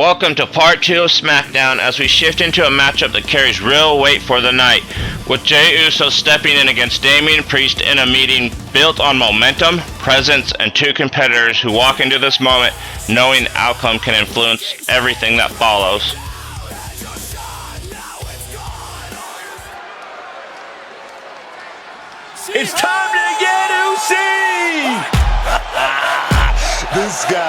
Welcome to part 2 of SmackDown as we shift into a matchup that carries real weight for the night, with Jey Uso stepping in against Damian Priest in a meeting built on momentum, presence, and two competitors who walk into this moment knowing the outcome can influence everything that follows. It's time to get Uso! This guy,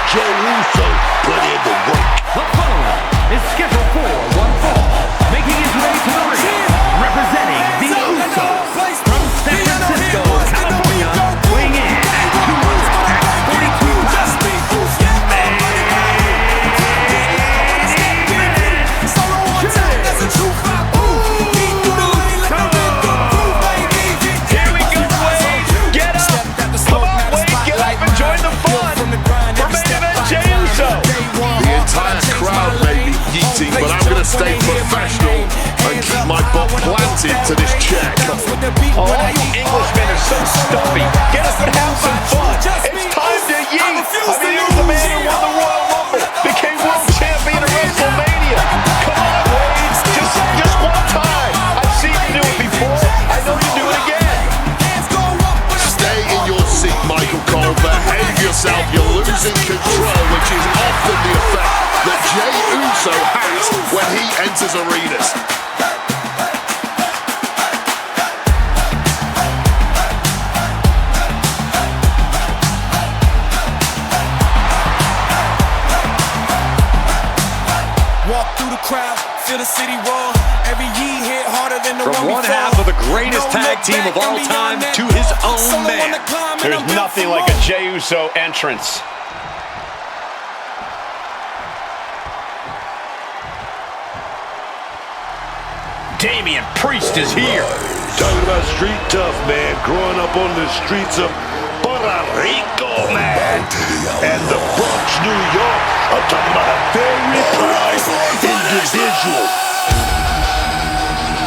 Jey Uso, put in the work. The following is scheduled for one fall, making his way to the ring, representing the Usos from San Francisco, California, weighing in at 242 pounds. Here we go, Wade. Get up. Come on, Wade, get up and join the fun. For main event, Jey Uso. The entire crowd may be yeeting, but I'm going to stay professional and keep my butt planted to this check. Oh, you Englishmen are so stuffy. Get up and have some fun. It's time to yeet. I mean, you're the man who won the Royal Rumble, became world champion at WrestleMania. Come on, Wade. Just one time. I've seen you do it before. I know you do it again. Stay in your seat, Michael Cole. Behave yourself. You're losing control, which is often the effect that Jey Uso has when he enters arenas. Walk through the crowd, feel the city roar. Every yeet hit harder than the From one half of the greatest tag team of all time to his own man, there's nothing like a Jey Uso entrance. Damian Priest is here. Talking about street tough, man. Growing up on the streets of Puerto Rico, man. And the Bronx, New York. I'm talking about a very proud individual.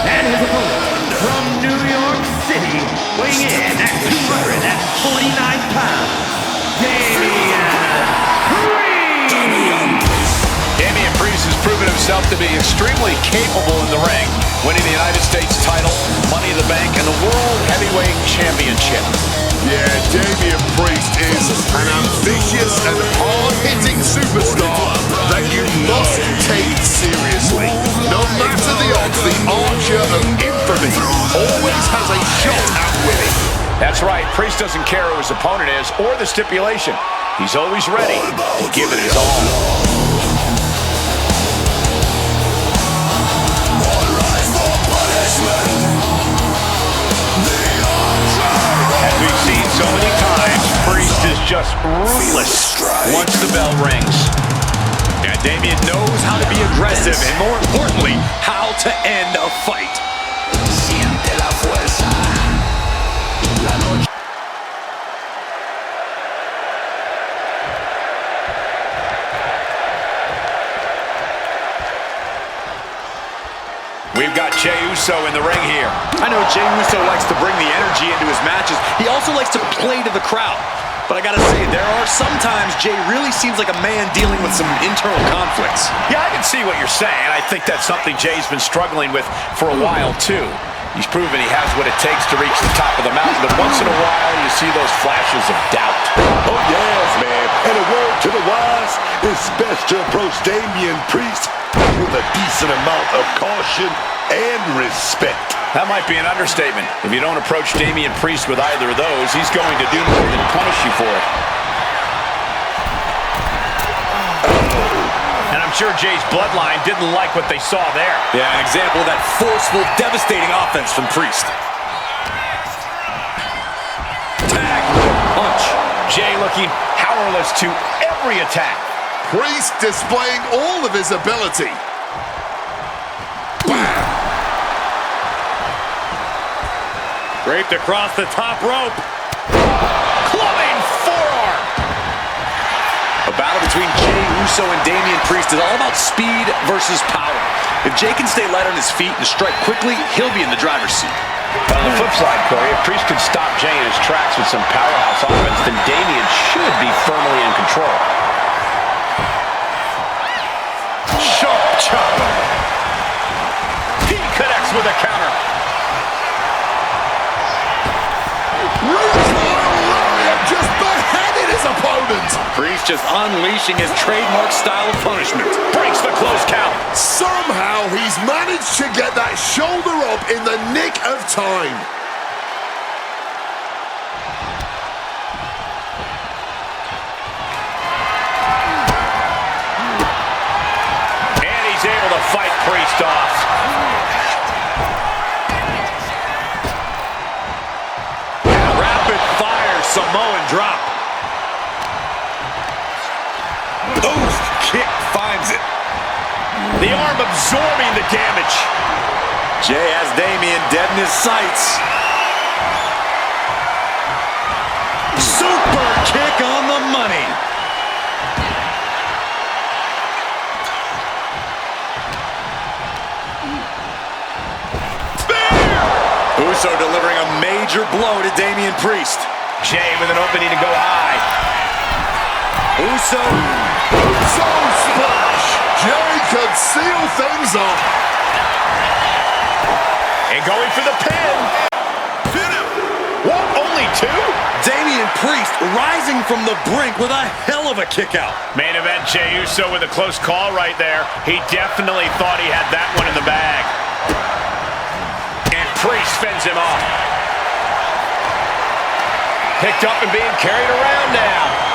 And his opponent from New York City, weighing in at 249 pounds, Damian Priest! Damian Priest has proven himself to be extremely capable in the ring, winning the United States title, Money in the Bank, and the World Heavyweight Championship. Yeah, Damian Priest is an ambitious and hard-hitting superstar that you must take seriously. No matter the odds, the Archer of Infamy always has a shot at winning. That's right, Priest doesn't care who his opponent is or the stipulation. He's always ready to give it his all. As we've seen so many times, Priest is just ruthless once the bell rings. And Damian knows how to be aggressive and, more importantly, how to end a fight. We've got Jey Uso in the ring here. I know Jey Uso likes to bring the energy into his matches. He also likes to play to the crowd. But I gotta say, there are sometimes Jey really seems like a man dealing with some internal conflicts. Yeah, I can see what you're saying. I think that's something Jey's been struggling with for a while, too. He's proven he has what it takes to reach the top of the mountain, but once in a while, you see those flashes of doubt. Oh, yes, man. And a word to the wise, it's best to approach Damian Priest with a decent amount of caution and respect. That might be an understatement. If you don't approach Damian Priest with either of those, he's going to do more than punish you for it. And I'm sure Jey's bloodline didn't like what they saw there. Yeah, an example of that forceful, devastating offense from Priest. Tag, punch. Jey looking powerless to every attack. Priest displaying all of his ability. Draped across the top rope. Clubbing forearm. A battle between Jey Uso and Damian Priest is all about speed versus power. If Jey can stay light on his feet and strike quickly, he'll be in the driver's seat. But on the flip side, Corey, if Priest could stop Jey in his tracks with some powerhouse offense, then Damian should be firmly in control. Sharp chop. He connects with a counter. Just beheaded his opponent. Priest just unleashing his trademark style of punishment. Breaks the close count. Somehow he's managed to get that shoulder up in the nick of time. And he's able to fight Priest off. Rapid fire Samoan drop. Oof, kick finds it. The arm absorbing the damage. Jey has Damian dead in his sights. Super kick on the money. Spear! Uso delivering a major blow to Damian Priest. Jey with an opening to go high. Uso Splash! Jey could seal things up. And going for the pin. What, only two? Damian Priest rising from the brink with a hell of a kick out. Main event, Jey Uso with a close call right there. He definitely thought he had that one in the bag. And Priest fends him off. Picked up and being carried around now.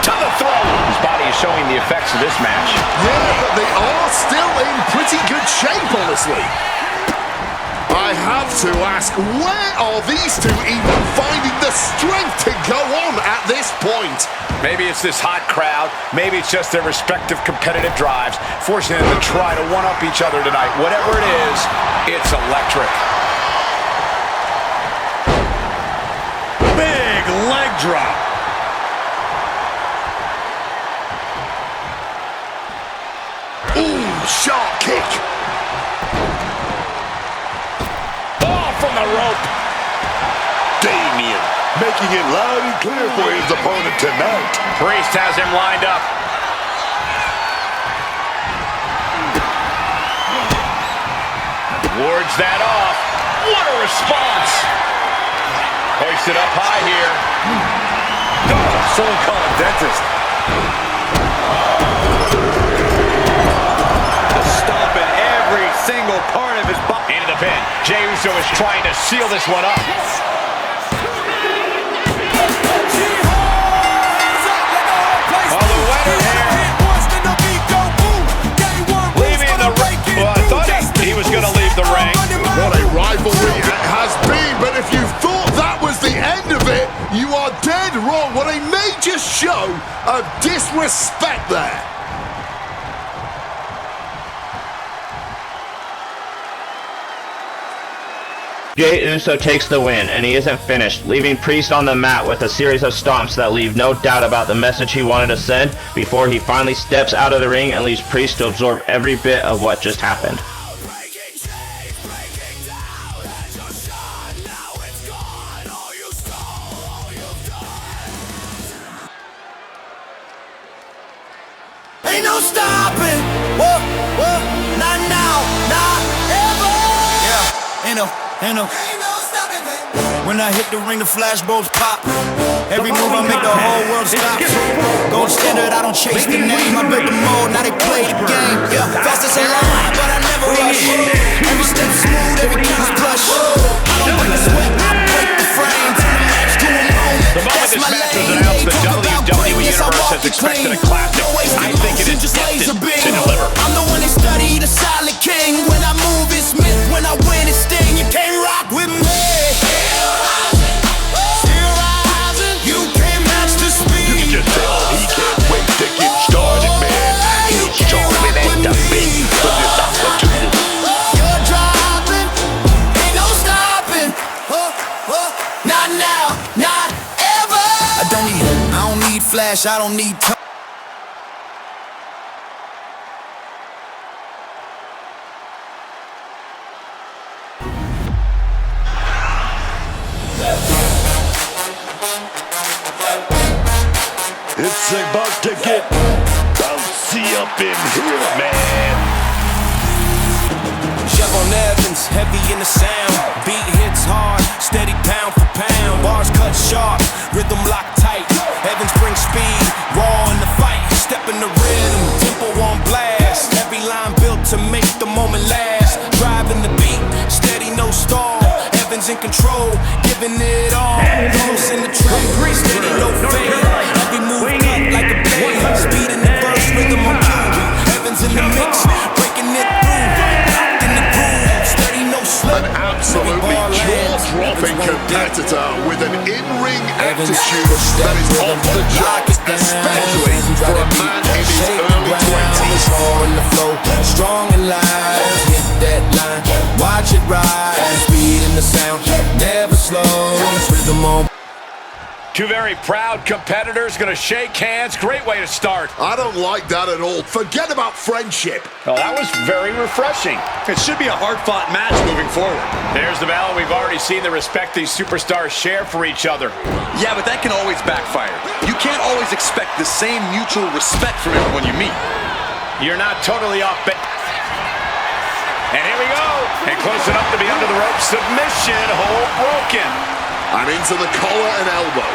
To the throat. His body is showing the effects of this match. Yeah, but they are still in pretty good shape, honestly. I have to ask, where are these two even finding the strength to go on at this point? Maybe it's this hot crowd. Maybe it's just their respective competitive drives, forcing them to try to one-up each other tonight. Whatever it is, it's electric. Big leg drop. Ooh, sharp kick. Oh, from the rope. Damian making it loud and clear for his opponent tonight. Priest has him lined up. Wards that off. What a response. Hoisted up high here. Oh, someone call a dentist. Stomping every single part of his body. Into the pin. Jey Uso is trying to seal this one up. Oh, the winner here. Leaving the ring. Well, I thought he was going to leave the ring. What a rivalry it has been, but if you thought that was the end of it, you are dead wrong. What a major show of disrespect there. Jey Uso takes the win, and he isn't finished, leaving Priest on the mat with a series of stomps that leave no doubt about the message he wanted to send before he finally steps out of the ring and leaves Priest to absorb every bit of what just happened. Ain't no stopping. Whoa, whoa, not now, not ever. Yeah, ain't no stopping. When I hit the ring, the flashbulbs pop. Every move I make, the whole world stops. Gold standard, I don't chase the name. I built the mold, now they play the game. Yeah, fastest in line, but I never rush. Every step smooth, every count's plush. I don't break the sweat, I break the frame. Turn the match to a moment. The moment this match was announced, the WWE Universe has expected a classic. I think it is destined to deliver. I'm the one that study the silent king. When I move, it's Smith. When I win, it's Sting. You can't rock with me. Still rising. You can't match the speed. You can just tell he can't wait to get started, man. He's charming at the beat for this opportunity. You're driving. Ain't no stopping. Not now, not ever. I don't need flash. I don't need time. It's about to get bouncy. up in here, man. Chevron Evans, heavy in the sound. Beat hits hard, steady pound for pound. Bars cut sharp, rhythm locked tight. Evans brings speed, raw in the fight. Step in the rhythm, tempo on blast. Every line built to make the moment last. Driving the beat, steady, no stall. Evans in control, giving it all. Close in the track, steady, no fade. Every move cut like a blade. Speed in the verse, rhythm on cue. Evans in the mix, breaking it through. An absolutely jaw-dropping competitor with an in-ring attitude that is off the charts, especially for a man in his early 20s. On the flow, strong and live, hit that line, watch it rise. Speed in the sound, never slows. Rhythm on. Two very proud competitors going to shake hands. Great way to start. I don't like that at all. Forget about friendship. Well, that was very refreshing. It should be a hard-fought match moving forward. There's the battle. We've already seen the respect these superstars share for each other. Yeah, but that can always backfire. You can't always expect the same mutual respect from everyone you meet. You're not totally off base. And here we go. And close enough to be under the rope. Submission hold broken. And into the collar and elbow.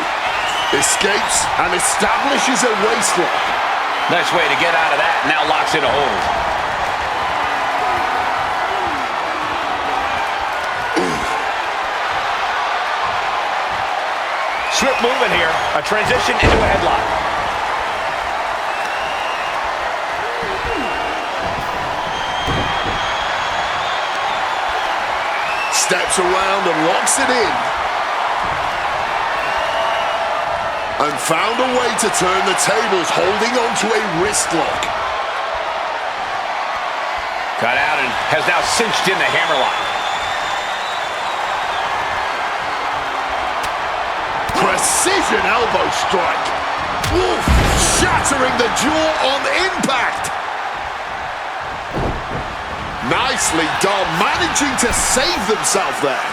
Escapes and establishes a waistlock. Nice way to get out of that. Now locks in a hold. Swift movement here. A transition into a headlock. Steps around and locks it in. And found a way to turn the tables, holding on to a wrist lock. Got out and has now cinched in the hammerlock. Precision elbow strike. Oof, shattering the jaw on impact. Nicely done, managing to save themselves there.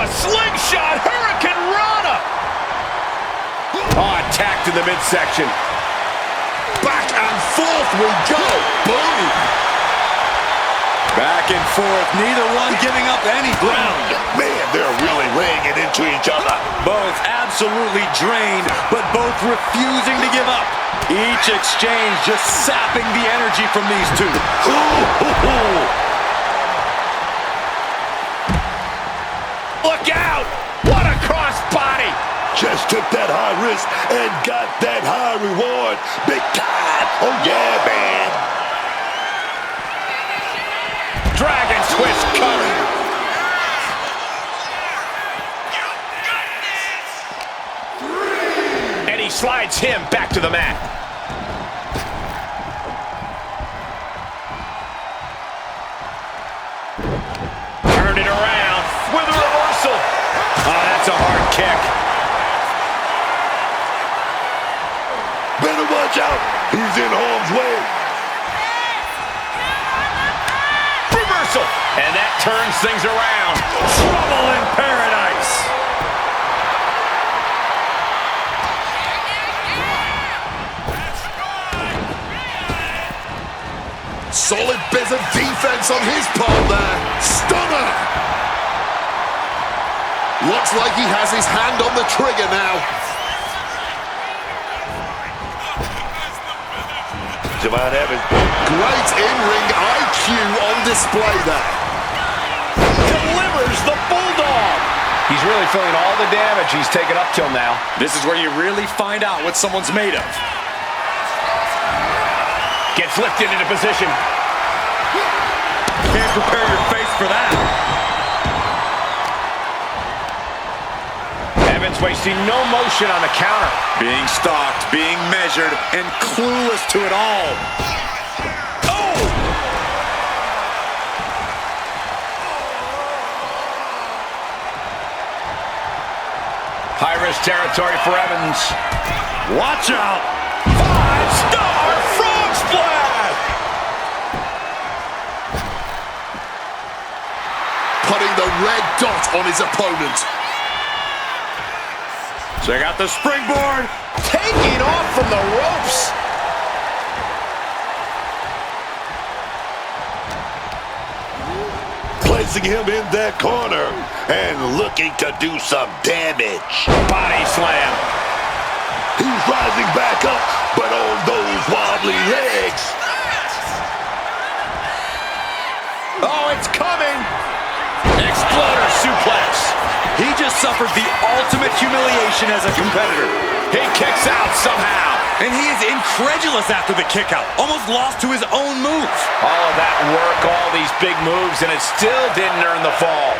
Slingshot Hurricane Rana. Oh, attacked in the midsection. Back and forth we go. Boom. Back and forth, neither one giving up any ground. Man, they're really laying it into each other. Both absolutely drained, but both refusing to give up. Each exchange just sapping the energy from these two. Look out! What a crossbody! Just took that high risk and got that high reward. Big time. Oh, yeah, man. Dragon twist cover. And he slides him back to the mat. Turned it around with a reversal. Oh, that's a hard kick. Better watch out. He's in harm's way. Reversal. And that turns things around. Trouble in paradise. Solid bit of defense on his part there. Stunner. Looks like he has his hand on the trigger now. Javon Evans. Great in-ring IQ on display there. Delivers the Bulldog. He's really feeling all the damage he's taken up till now. This is where you really find out what someone's made of. Gets lifted into position. Can't prepare your face for that. Evans wasting no motion on the counter. Being stalked, being measured, and clueless to it all. Oh! High-risk territory for Evans. Watch out! 5-star frog splash! Putting the red dot on his opponent. Check out the springboard. Taking off from the ropes. Placing him in that corner and looking to do some damage. Body slam. He's rising back up, but on those wobbly legs. Oh, it's coming. Exploder suplex. He just suffered the ultimate humiliation as a competitor. He kicks out somehow. And he is incredulous after the kick out. Almost lost to his own move. All of that work, all these big moves, and it still didn't earn the fall.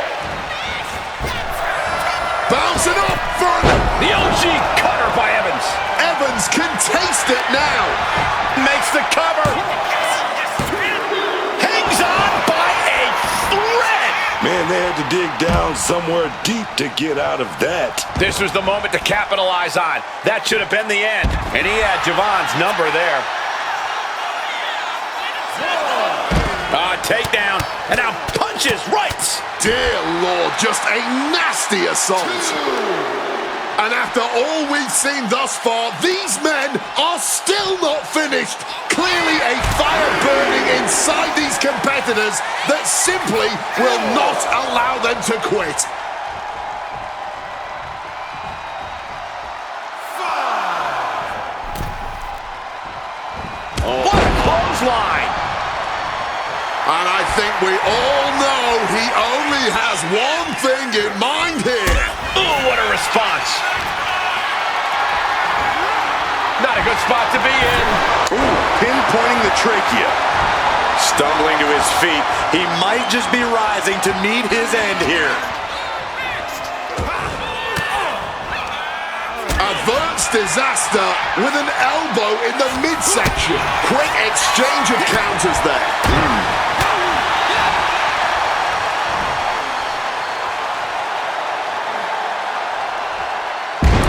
Bouncing up for The OG cutter by Evans. Evans can taste it now. Makes the cover. Hangs on by a thread. Man, they had to dig down somewhere deep to get out of that. This was the moment to capitalize on. That should have been the end. And he had Javon's number there. Takedown. And now punches rights. Dear Lord, just a nasty assault. And after all we've seen thus far, these men are still not finished. Clearly a fire burning inside these competitors that simply will not allow them to quit. What a clothesline. And I think we all know he only has one thing in mind here. Ooh, what a response. Not a good spot to be in. Ooh, pinpointing the trachea. Stumbling to his feet. He might just be rising to meet his end here. Advanced disaster with an elbow in the midsection. Quick exchange of counters there.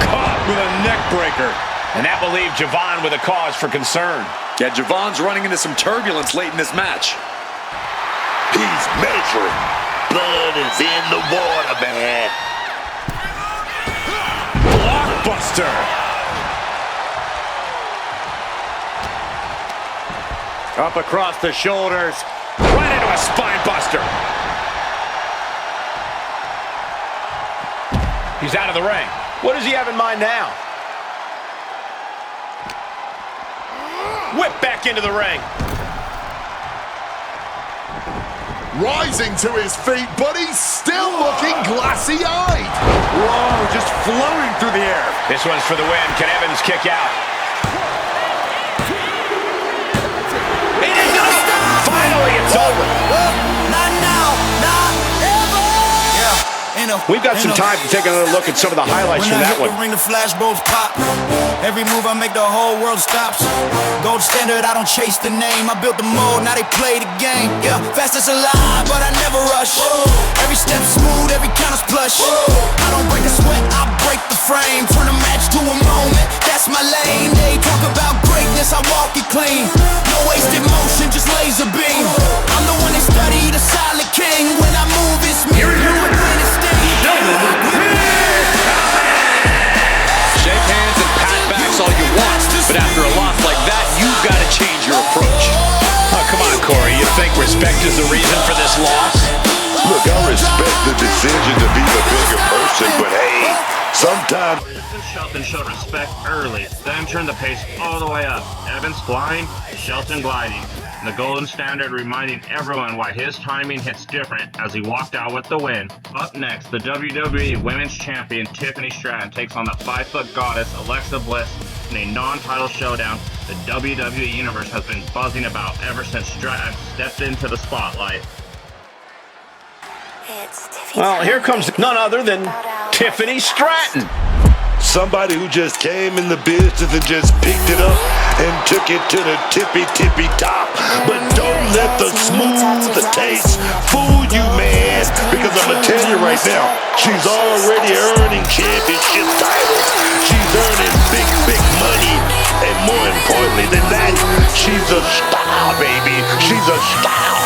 Caught with a neck breaker. And that will leave Javon with a cause for concern. Yeah, Javon's running into some turbulence late in this match. He's measuring. Blood is in the water, man. Blockbuster. Up across the shoulders. Right into a spine buster. He's out of the ring. What does he have in mind now? Whip back into the ring. Rising to his feet, but he's still looking glassy-eyed. Whoa, just floating through the air. This one's for the win. Can Evans kick out? It is over. Finally, it's over. Not now, not ever. We've got some time to take another look at some of the highlights from that one. When I hit the ring, the flashbulbs pop. Every move I make, the whole world stops. Gold standard, I don't chase the name. I built the mold, now they play the game. Yeah, fastest alive, but I never rush. Every step smooth, every counter's plush. I don't break the sweat, I break the frame. Turn a match to a moment, that's my lane. They talk about greatness, I walk it clean. No wasted motion, just laser beam. I'm the one they study, the silent king. When I move, it's me. Here we go. Shake hands and pat backs all you want, but after a loss like that, you've got to change your approach. Oh, come on, Corey. You think respect is the reason for this loss? Look, I respect the decision to be the bigger person, but hey, sometimes Shelton showed respect early, then turned the pace all the way up. Evans flying, Shelton gliding. The golden standard reminding everyone why his timing hits different as he walked out with the win. Up next, the WWE Women's Champion Tiffany Stratton takes on the 5-foot goddess Alexa Bliss in a non-title showdown the WWE Universe has been buzzing about ever since Stratton stepped into the spotlight. Well, here comes none other than Tiffany Stratton. somebody who just came in the business and just picked it up and took it to the tippy top. But don't let the smooth taste fool you, man, because I'm gonna tell you right now, she's already earning championship titles. She's earning big money, and more importantly than that, she's a star, baby. She's a star.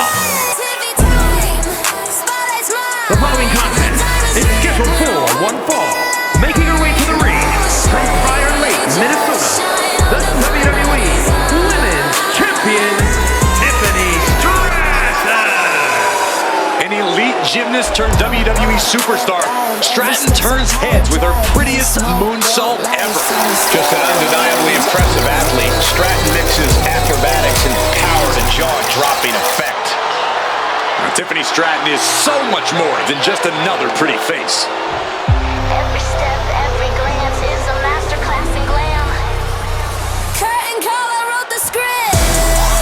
The following contest is scheduled for one fall. Making her way to the ring gymnast turned WWE superstar. Stratton turns heads with her prettiest moonsault ever. Just an undeniably impressive athlete. Stratton mixes acrobatics and power to jaw-dropping effect. Now, Tiffany Stratton is so much more than just another pretty face. Every step, every glance is a masterclass in glam. Curtain call, I wrote the script. Curtain call,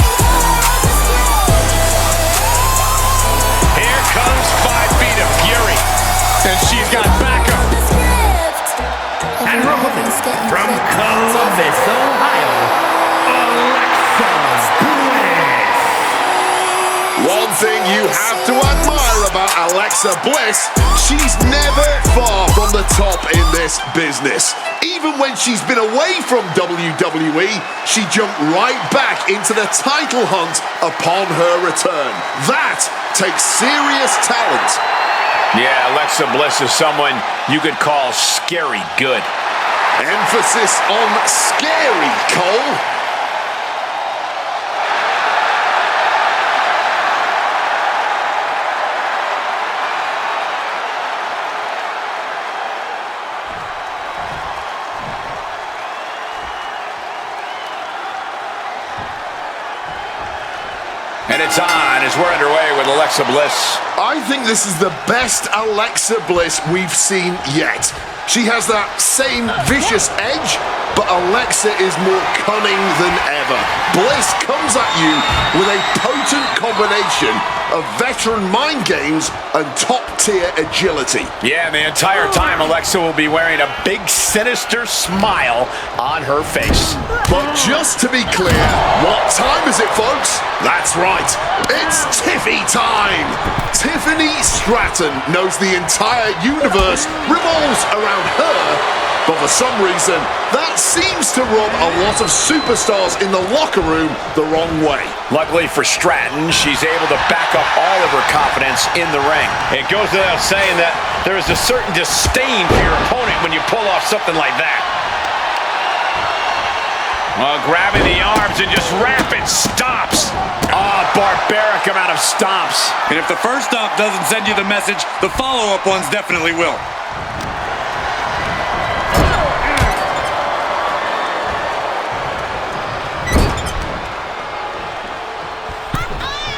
I wrote the script. Here comes 5 feet of fury. And she's got backup. The script. And from Columbus, Ohio, Alexa Bliss. One thing you have to admire about Alexa Bliss, she's never far from the top in this business. Even when she's been away from WWE, she jumped right back into the title hunt upon her return. That takes serious talent. Yeah, Alexa Bliss is someone you could call scary good. Emphasis on scary, Cole. And it's on as we're underway with Alexa Bliss. I think this is the best Alexa Bliss we've seen yet. She has that same vicious edge, but Alexa is more cunning than ever. Bliss comes at you with a potent combination of veteran mind games and top-tier agility. Yeah, and the entire time Alexa will be wearing a big sinister smile on her face. But just to be clear, what time is it, folks? That's right, it's Tiffy time! Tiffany Stratton knows the entire universe revolves around her, but for some reason, that seems to rub a lot of superstars in the locker room the wrong way. Luckily for Stratton, she's able to back up all of her confidence in the ring. It goes without saying that there is a certain disdain for your opponent when you pull off something like that. Well, grabbing the arms and just rapid stomps. Barbaric amount of stomps. And if the first stomp doesn't send you the message, the follow-up ones definitely will.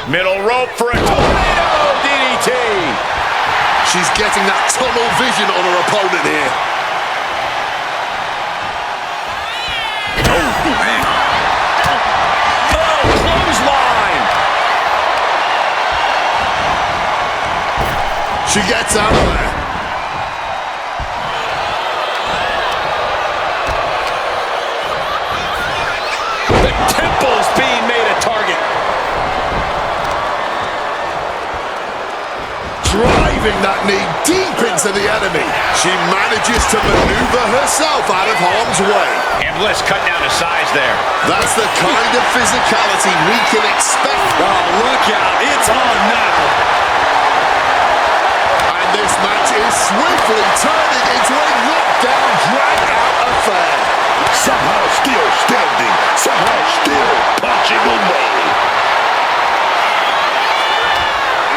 Middle rope for a tornado DDT. She's getting that tunnel vision on her opponent here. Oh, man. Oh, clothesline. She gets out of there. The temple's being made a target. Driving that knee deep into the enemy. She manages to maneuver herself out of harm's way. And Bliss cut down to size there. That's the kind of physicality we can expect. Oh, look out. It's on now. And this match is swiftly turning into a knockdown, drag-out affair. Somehow still standing, somehow still punching away.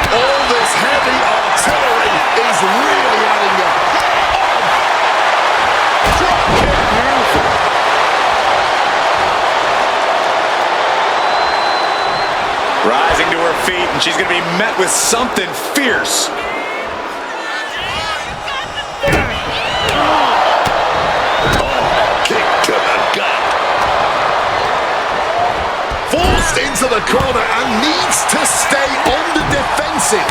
All this heavy artillery is really adding up. Drop kick. Rising to her feet, and she's going to be met with something fierce. Kick to the gut. Forced into the corner and needs to stay on the defensive.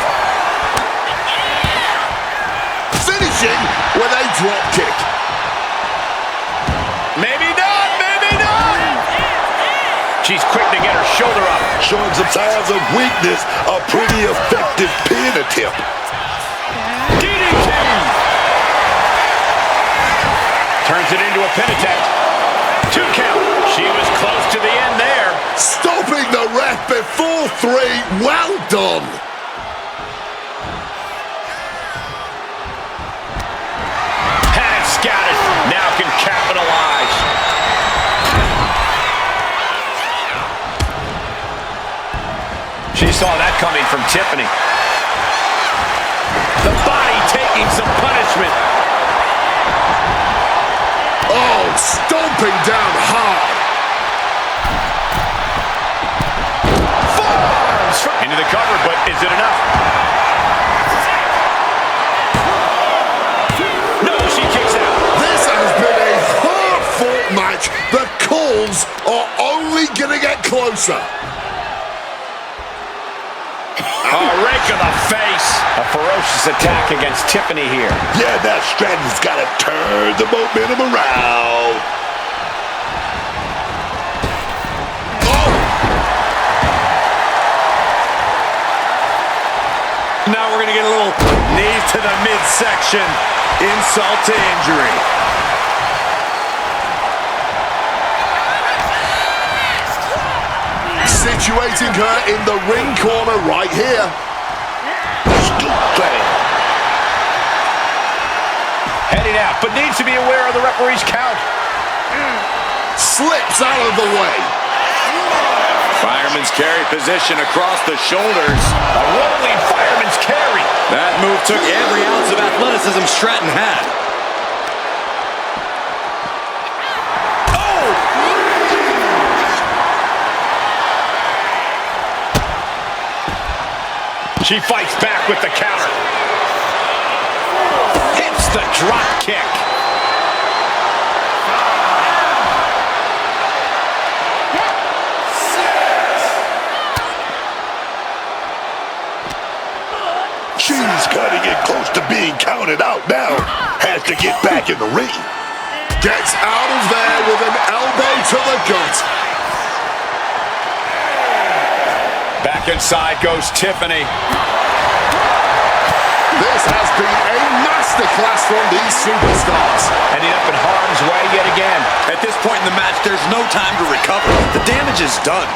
Finishing with a drop kick. Maybe not, maybe not. She's quick to get her shoulder up. Showing some signs of weakness, a pretty effective pin attempt. DDT. Turns it into a pin attempt. 2 count. She was close to the end there. Stopping the ref before 3. Well done. Had it scouted. Now can capitalize. She saw that coming from Tiffany. The body taking some punishment. Oh, stomping down hard. Forearms into the cover, but is it enough? No, she kicks out. This has been a hard-fought match. The calls are only going to get closer. A rake of the face. A ferocious attack against Tiffany here. Yeah, now Stratton's got to turn the momentum around. Oh! Now we're going to get a little knees to the midsection. Insult to injury. Situating her in the ring corner right here. Heading out, but needs to be aware of the referee's count. Slips out of the way. Fireman's carry position across the shoulders. A rolling fireman's carry. That move took every ounce of athleticism Stratton had. She fights back with the counter. Hits the drop kick. She's cutting it close to being counted out now. Has to get back in the ring. Gets out of there with an elbow to the gut. Back inside goes Tiffany. This has been a masterclass from these superstars. Ending up in harm's way yet again. At this point in the match, there's no time to recover. The damage is done.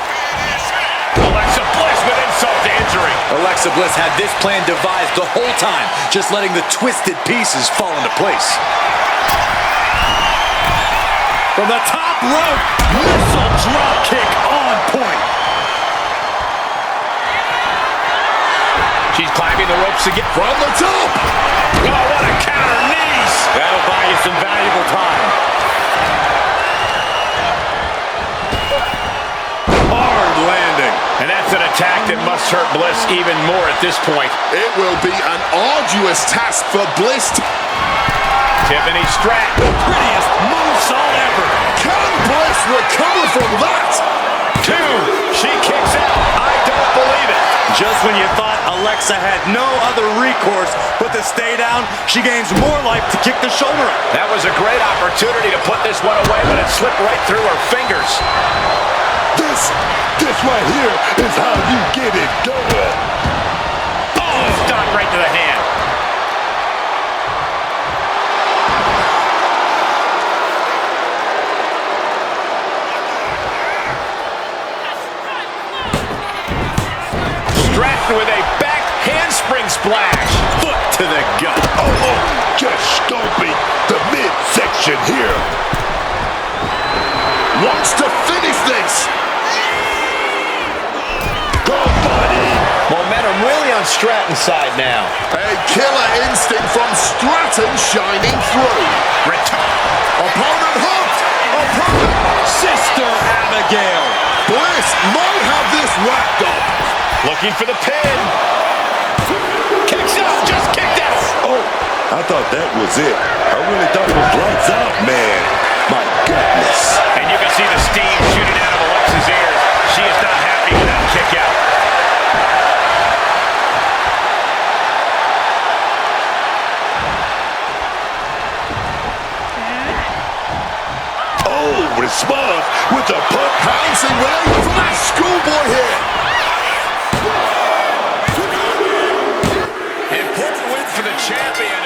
Alexa Bliss with insult to injury. Alexa Bliss had this plan devised the whole time, just letting the twisted pieces fall into place. From the top rope, missile drop kick on point. She's climbing the ropes again. From the top. Oh, what a counter knees. That'll buy you some valuable time. Hard landing. And that's an attack that must hurt Bliss even more at this point. It will be an arduous task for Bliss. Tiffany Stratton. The prettiest moonsault ever. Can Bliss recover from that? 2. She kicks out. I don't believe it. Just when you thought Alexa had no other recourse but to stay down, she gains more life to kick the shoulder up. That was a great opportunity to put this one away, but it slipped right through her fingers. This right here is how you get it done. Oh, stuck right to the hand. Stratton with a back handspring splash. Foot to the gut. Oh, just stomping the midsection here. Wants to finish this. Go, buddy. Momentum really on Stratton's side now. A killer instinct from Stratton shining through. Opponent hooked. Opponent. Sister Abigail. Bliss might have this wrapped up. Looking for the pin. Kicks out, just kicked out. Oh, I thought that was it. I really thought it was lights out, man. My goodness. And you can see the steam shooting out of Alexa's ears. She is not happy with that kick out. Oh, response with the punt bouncing right from that schoolboy hit. Important win for the champion.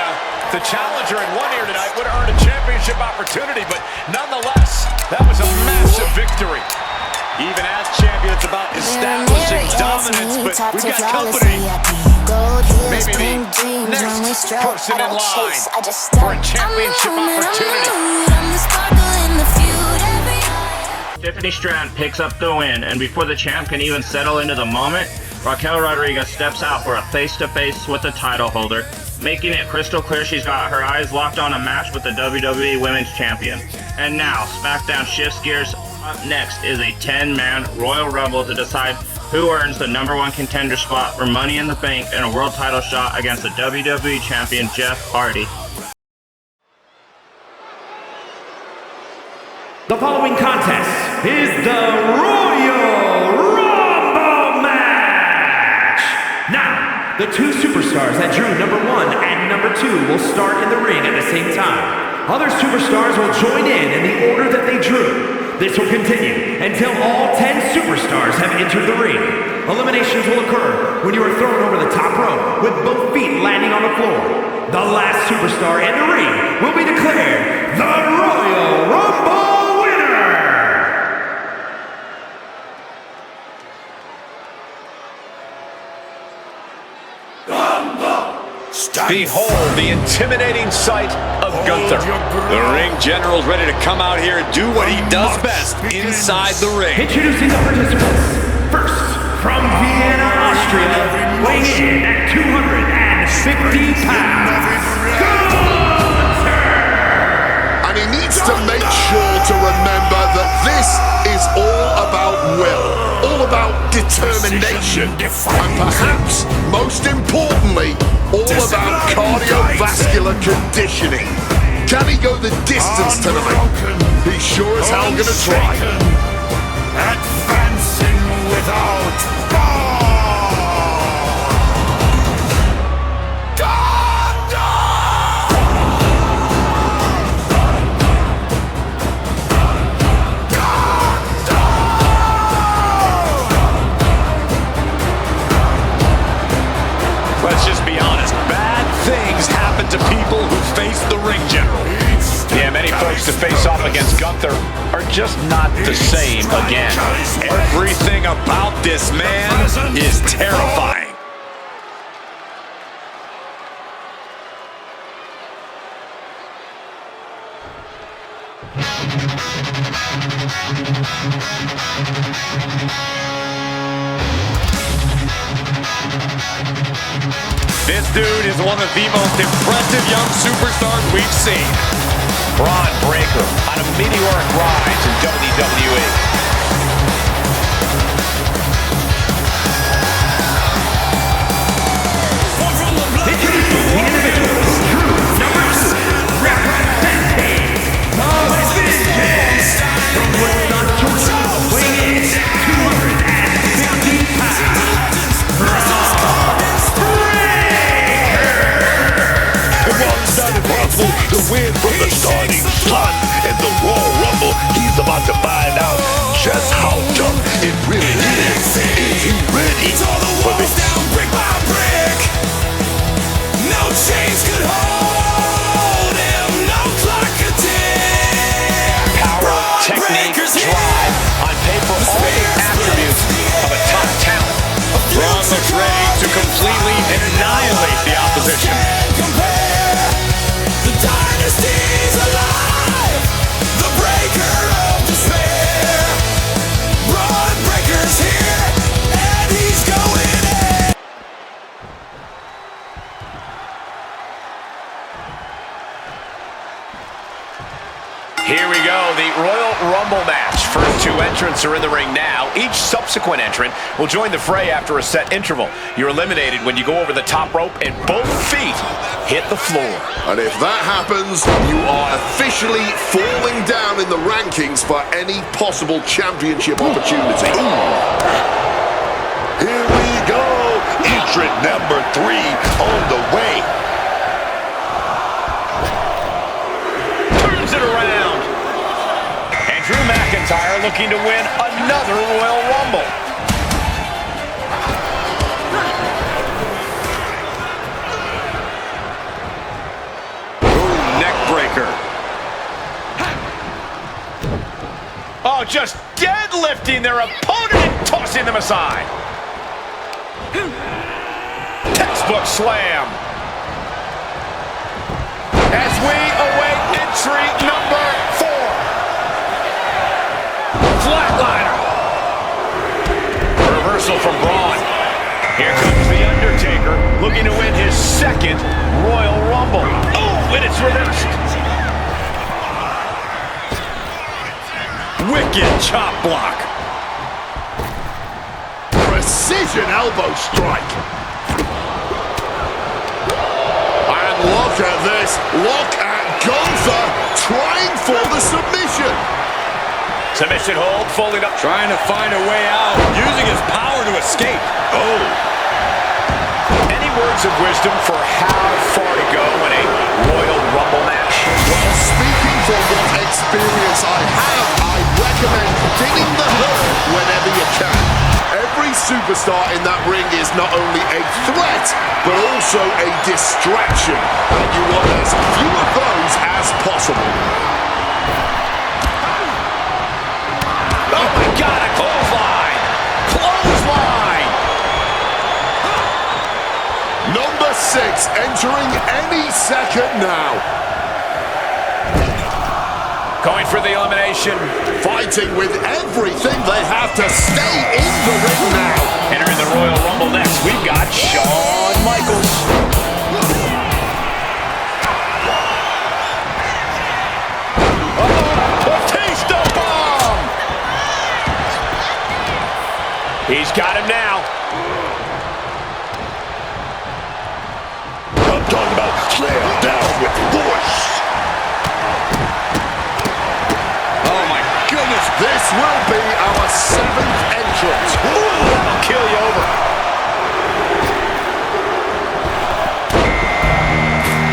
The challenger had won here tonight, would have earned a championship opportunity, but nonetheless, that was a massive victory. Even as champion, it's about establishing dominance, but we've got company. Maybe the next person in line for a championship opportunity. Tiffany Stratton picks up the win, and before the champ can even settle into the moment, Raquel Rodriguez steps out for a face-to-face with the title holder, making it crystal clear she's got her eyes locked on a match with the WWE Women's Champion. And now, SmackDown shifts gears. Up next is a 10-man Royal Rumble to decide who earns the #1 contender spot for Money in the Bank and a world title shot against the WWE Champion Jeff Hardy. The following contest is the Royal Rumble match! Now, the two superstars that drew #1 and #2 will start in the ring at the same time. Other superstars will join in the order that they drew. This will continue until all 10 superstars have entered the ring. Eliminations will occur when you are thrown over the top rope with both feet landing on the floor. The last superstar in the ring will be declared the Royal Rumble winner! Behold the intimidating sight of Gunther. The ring general's ready to come out here and do what he does best inside the ring. Introducing the participants. First, from Vienna, Austria, weighing in at 250 pounds, Gunther! And he needs to make sure to remember that this is all about will, all about determination, and perhaps, most importantly, all about cardiovascular conditioning. Can he go the distance tonight? He's sure as hell gonna try. Advancing without bar. Let's just be honest, bad things happen to people who face the ring general. Yeah, many folks to face off against Gunther are just not the same again. Everything about this man is terrifying. This dude is one of the most impressive young superstars we've seen. Bron Breakker on a meteoric rise in WWE. Introducing the individual who drew #2, representing the Vision. From Woodstock, Georgia, weighing in at 250 pounds, Bron Breakker! And while it's not impossible to win from the starting slot in the Royal Rumble, he's about to find out just how tough it really is. Is he ready for this? Brick by brick. No chains could hold him. No clock could tick. Power, technique, drive, on paper, all the attributes of a top talent. Bron looks ready to completely annihilate the opposition. The dynasty's alive. The breaker of despair. Bron Breakker's here, and he's going in. Here we go, the Royal Rumble match. First two entrants are in the ring now. Each subsequent entrant will join the fray after a set interval. You're eliminated when you go over the top rope and both feet hit the floor. And if that happens, you are officially falling down in the rankings for any possible championship opportunity. Here we go. Entrant number 3 on the way. Turns it around. And Drew McIntyre looking to win another Royal Rumble. Ooh, neck breaker. Oh, just deadlifting their opponent and tossing them aside. Textbook slam. As we await entry number 4. Flatliner. Reversal from Braun. Here comes the Undertaker, looking to win his second Royal Rumble. Oh, and it's reversed. Wicked chop block. Precision elbow strike. And look at this. Look at Gunther trying for the submission. Submission hold, folded up. Trying to find a way out, using his power to escape. Oh. Any words of wisdom for how far to go in a Royal Rumble match? Well, speaking from what experience I have, I recommend thinning the herd whenever you can. Every superstar in that ring is not only a threat, but also a distraction. And you want as few of those as possible. Oh my God, a clothesline! Clothesline! Number 6 entering any second now. Going for the elimination. Fighting with everything they have to stay in the ring now. Entering the Royal Rumble next, we've got Shawn Michaels. Batista bomb! He's got him now. I'm talking about slam down with force. Oh my goodness. This will be our 7th entrance. Ooh, that'll kill you over.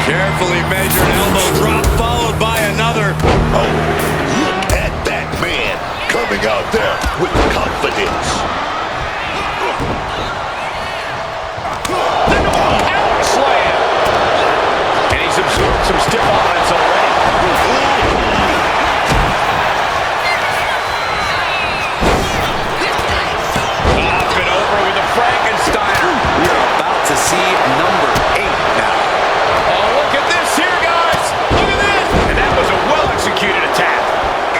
Carefully measured elbow drop followed by another. Oh, look at that man coming out there with confidence. Power slam. And he's absorbed some stiff offense already. Up and over with the Frankensteiner. We're about to see number 8 now. Oh, look at this here, guys. Look at this. And that was a well-executed attack.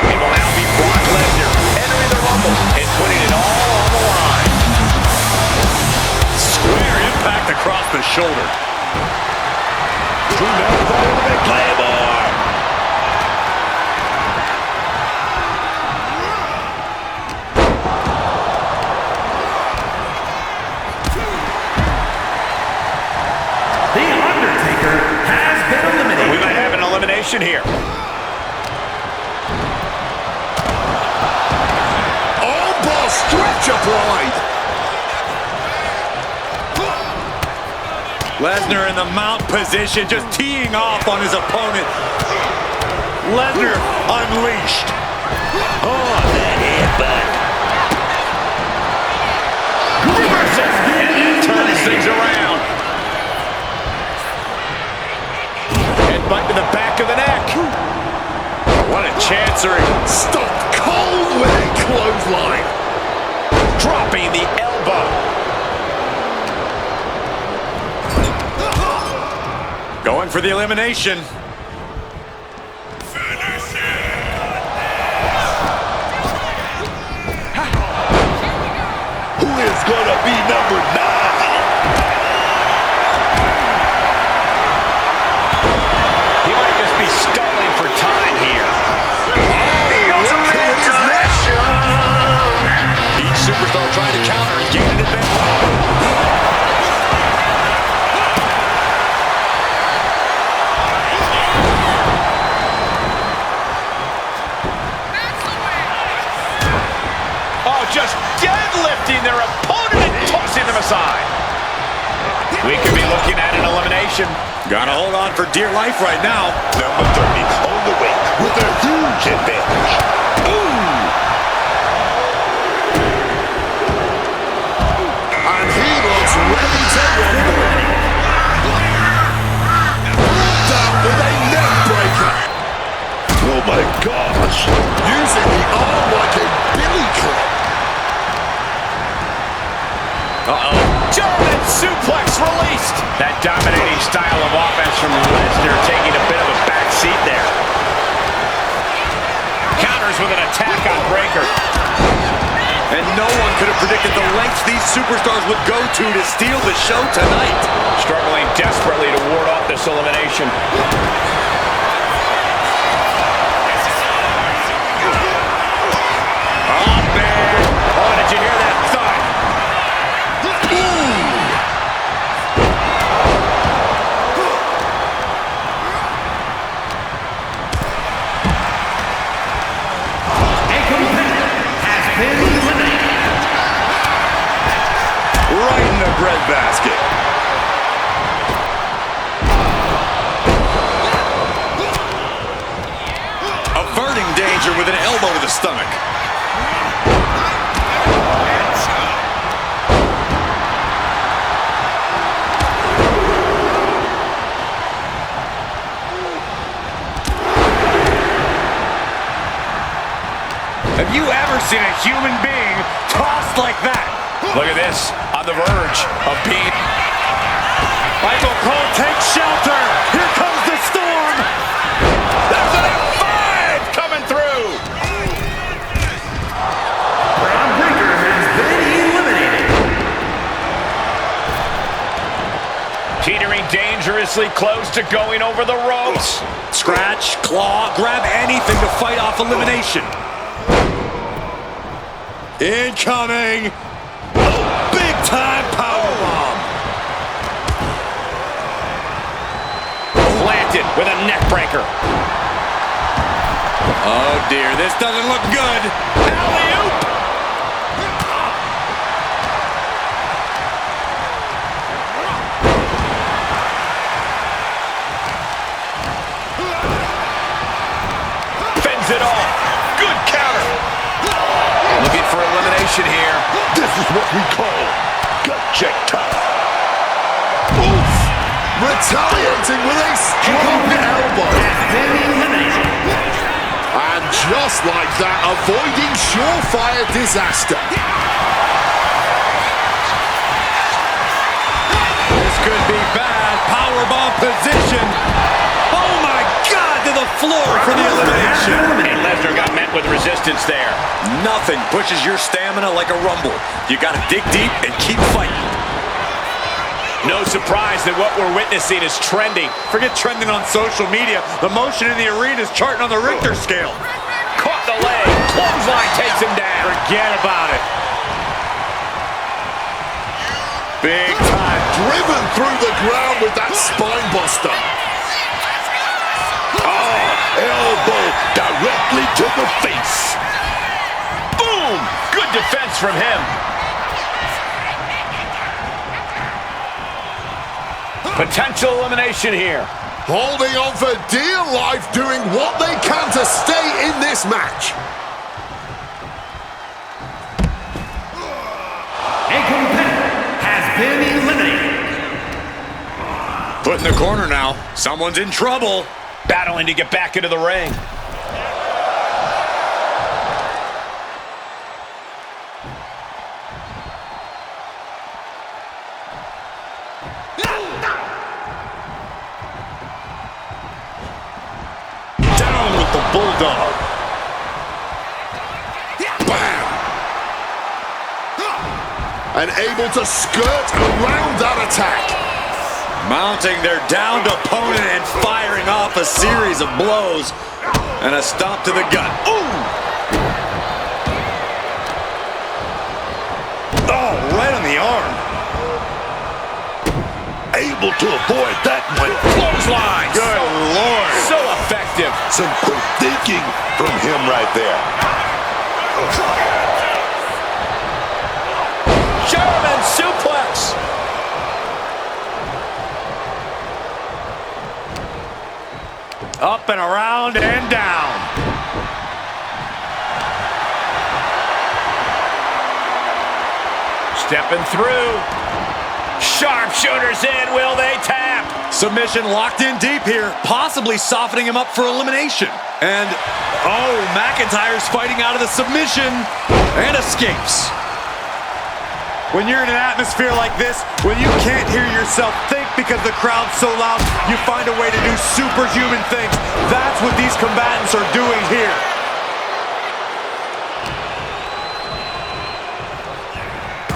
It will now be Brock Lesnar entering the Rumble and putting it all on the line. Square impact across the shoulder. Claymore. The Undertaker has been eliminated. We might have an elimination here. Armbar stretch applied. Lesnar in the mount position, just teeing off on his opponent. Lesnar unleashed. Oh, that headbutt. Reverses, and that turns things around. Headbutt to the back of the neck. What a chancery. Stop cold with a clothesline. Dropping the elbow. Going for the elimination. Who is gonna be number 9? He might just be stalling for time here. Each superstar trying to counter and gain an advantage. Just deadlifting their opponent and tossing them aside. We could be looking at an elimination. Gotta hold on for dear life right now. Number 30 on the way with a huge advantage. Ooh. And he looks ready to rumble. Down with a neck breaker. Oh my gosh. Using the arm like a billy club. Uh-oh. German suplex released. That dominating style of offense from Lesnar taking a bit of a back seat there. Counters with an attack on Breakker. And no one could have predicted the lengths these superstars would go to steal the show tonight. Struggling desperately to ward off this elimination. Oh, man. Oh, did you hear that thud? A competitor has been eliminated. Right in the breadbasket. Averting danger with an elbow to the stomach. Have you ever seen a human being tossed like that? Look at this, on the verge of being... Michael Cole takes shelter. Here comes the storm. There's an F5 coming through. Bron Breakker has been eliminated. Teetering dangerously close to going over the ropes. Scratch, claw, grab anything to fight off elimination. Incoming. Big time powerbomb. Planted with a neck breaker. Oh dear, this doesn't look good. Alley-oop. Fends it off. Good counter. Looking for elimination here. This is what we call gut check time. Oof! Retaliating with a strong elbow. And just like that, avoiding surefire disaster. This could be bad. Powerbomb position. Oh my God, to the floor for the elimination. And Lesnar got met with resistance there. Nothing pushes your stamina like a rumble. You gotta dig deep and keep fighting. No surprise that what we're witnessing is trending. Forget trending on social media. The motion in the arena is charting on the Richter scale. Caught the leg. Clothesline takes him down. Forget about it. Big time. Driven through the ground with that spine buster. Elbow directly to the face. Boom! Good defense from him. Potential elimination here. Holding on for dear life, doing what they can to stay in this match. A competitor has been eliminated. Put in the corner now. Someone's in trouble. Battling to get back into the ring. Down with the Bulldog. Bam! And able to skirt around that attack. Mounting their downed opponent and firing off a series of blows. And a stomp to the gut. Ooh! Oh, right on the arm. Able to avoid that one. Clotheslines. Good Lord. So effective. Some quick thinking from him right there. German suplex. Up and around and down. Stepping through. Sharpshooters in. Will they tap? Submission locked in deep here, possibly softening him up for elimination. And, oh, McIntyre's fighting out of the submission and escapes. When you're in an atmosphere like this, when you can't hear yourself think because the crowd's so loud, you find a way to do superhuman things. That's what these combatants are doing here.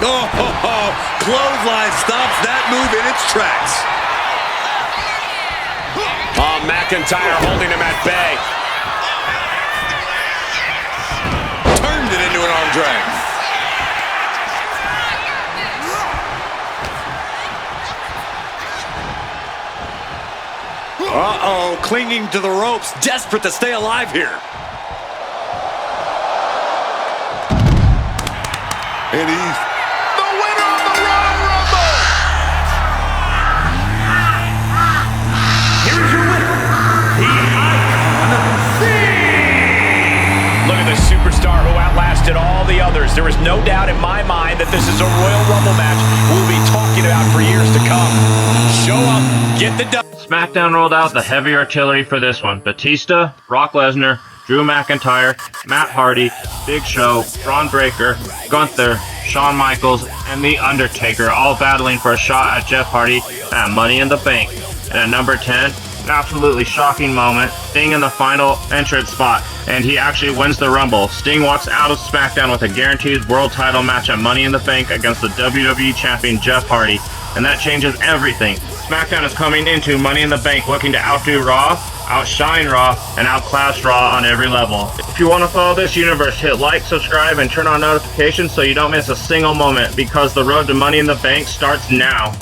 Oh, clothesline stops that move in its tracks. Oh, McIntyre holding him at bay. Turned it into an arm drag. Uh-oh, clinging to the ropes, desperate to stay alive here. And he's the winner of the Royal Rumble! Here's your winner, the Icon Look at the superstar who outlasted all the others. There is no doubt in my mind that this is a Royal Rumble match we'll be talking about for years to come. Show up, get the dub. SmackDown rolled out the heavy artillery for this one. Batista, Brock Lesnar, Drew McIntyre, Matt Hardy, Big Show, Bron Breakker, Gunther, Shawn Michaels, and The Undertaker, all battling for a shot at Jeff Hardy at Money in the Bank. And at number 10, an absolutely shocking moment, Sting in the final entrance spot, and he actually wins the Rumble. Sting walks out of SmackDown with a guaranteed world title match at Money in the Bank against the WWE Champion Jeff Hardy, and that changes everything. SmackDown is coming into Money in the Bank looking to outdo Raw, outshine Raw, and outclass Raw on every level. If you want to follow this universe, hit like, subscribe, and turn on notifications so you don't miss a single moment, because the road to Money in the Bank starts now.